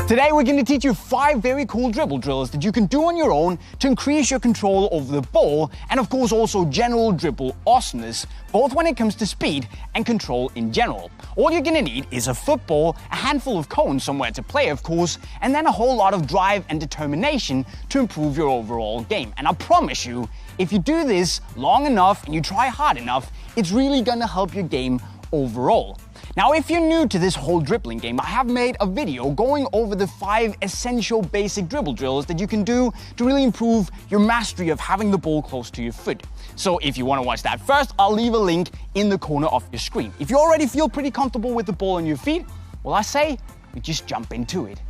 Today we're going to teach you 5 very cool dribble drills that you can do on your own to increase your control over the ball and of course also general dribble awesomeness, both when it comes to speed and control in general. All you're going to need is a football, a handful of cones somewhere to play of course, and then a whole lot of drive and determination to improve your overall game. And I promise you, if you do this long enough and you try hard enough, it's really going to help your game overall. Now, if you're new to this whole dribbling game, I have made a video going over the 5 essential basic dribble drills that you can do to really improve your mastery of having the ball close to your foot. So if you want to watch that first, I'll leave a link in the corner of your screen. If you already feel pretty comfortable with the ball on your feet, well, I say we just jump into it.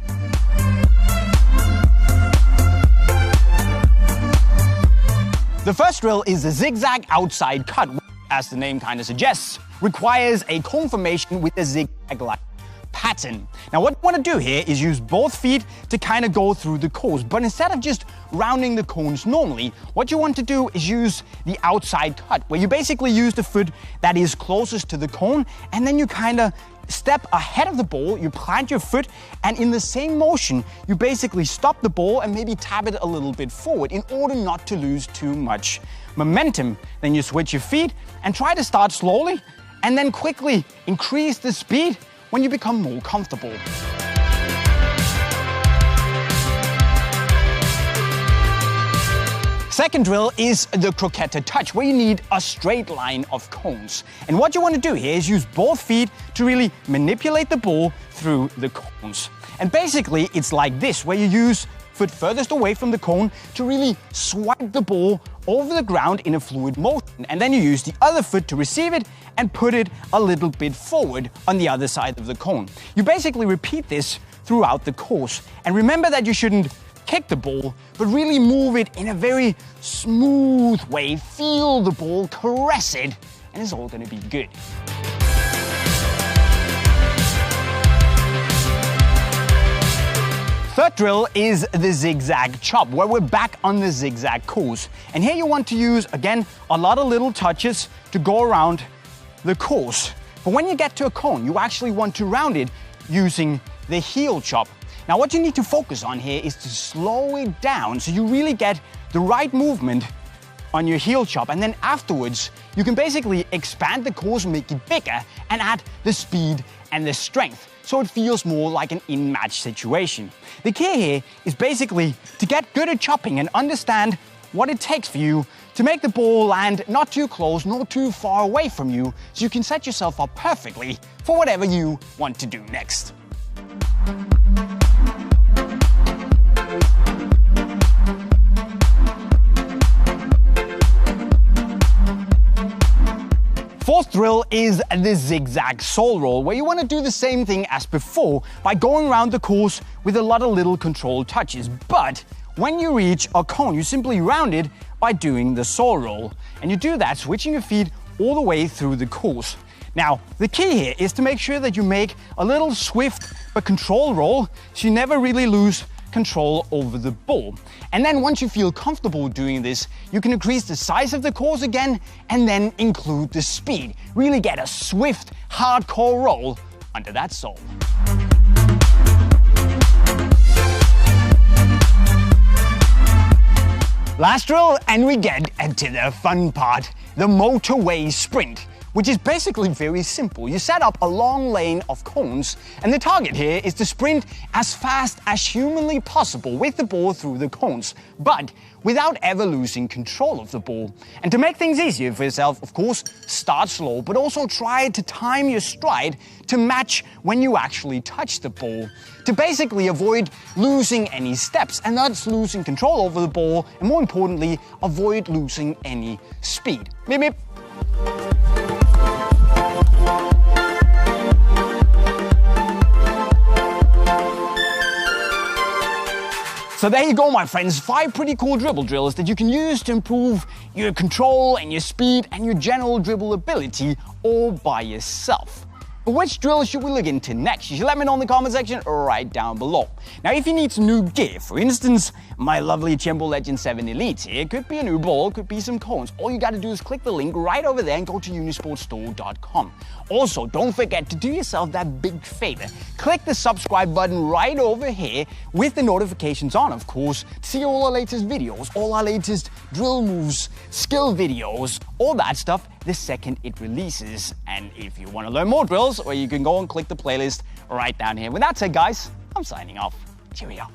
The first drill is the zigzag outside cut, which, as the name kind of suggests, requires a cone formation with a zigzag-like pattern. Now what you want to do here is use both feet to kind of go through the cones, but instead of just rounding the cones normally, what you want to do is use the outside cut, where you basically use the foot that is closest to the cone, and then you kind of step ahead of the ball, you plant your foot, and in the same motion, you basically stop the ball and maybe tap it a little bit forward in order not to lose too much momentum. Then you switch your feet and try to start slowly, and then quickly increase the speed when you become more comfortable. Second drill is the croqueta touch, where you need a straight line of cones. And what you want to do here is use both feet to really manipulate the ball through the cones. And basically it's like this, where you use foot furthest away from the cone to really swipe the ball over the ground in a fluid motion. And then you use the other foot to receive it and put it a little bit forward on the other side of the cone. You basically repeat this throughout the course. And remember that you shouldn't kick the ball, but really move it in a very smooth way. Feel the ball, caress it, and it's all gonna be good. Third drill is the zigzag chop, where we're back on the zigzag course. And here you want to use, again, a lot of little touches to go around the course. But when you get to a cone, you actually want to round it using the heel chop. Now what you need to focus on here is to slow it down so you really get the right movement on your heel chop, and then afterwards you can basically expand the course, make it bigger, and add the speed and the strength, so it feels more like an in-match situation. The key here is basically to get good at chopping and understand what it takes for you to make the ball land not too close, nor too far away from you, so you can set yourself up perfectly for whatever you want to do next. Fourth drill is the zigzag sole roll, where you want to do the same thing as before by going around the course with a lot of little controlled touches. But when you reach a cone, you simply round it by doing the sole roll. And you do that switching your feet all the way through the course. Now, the key here is to make sure that you make a little swift but controlled roll, so you never really lose control over the ball. And then once you feel comfortable doing this, you can increase the size of the course again and then include the speed. Really get a swift, hardcore roll under that sole. Last drill, and we get to the fun part, the motorway sprint, which is basically very simple. You set up a long lane of cones, and the target here is to sprint as fast as humanly possible with the ball through the cones, but without ever losing control of the ball. And to make things easier for yourself, of course, start slow, but also try to time your stride to match when you actually touch the ball, to basically avoid losing any steps and thus losing control over the ball, and more importantly, avoid losing any speed. Beep, beep. So there you go, my friends, 5 pretty cool dribble drills that you can use to improve your control and your speed and your general dribble ability all by yourself. But which drill should we look into next? You should let me know in the comment section right down below. Now, if you need some new gear, for instance, my lovely Chimbo Legend 7 Elite here, it could be a new ball, could be some cones. All you gotta do is click the link right over there and go to unisportstore.com. Also, don't forget to do yourself that big favor. Click the subscribe button right over here with the notifications on, of course, to see all our latest videos, all our latest drill moves, skill videos, all that stuff the second it releases. And if you want to learn more drills, or you can go and click the playlist right down here. With that said, guys, I'm signing off. Cheerio.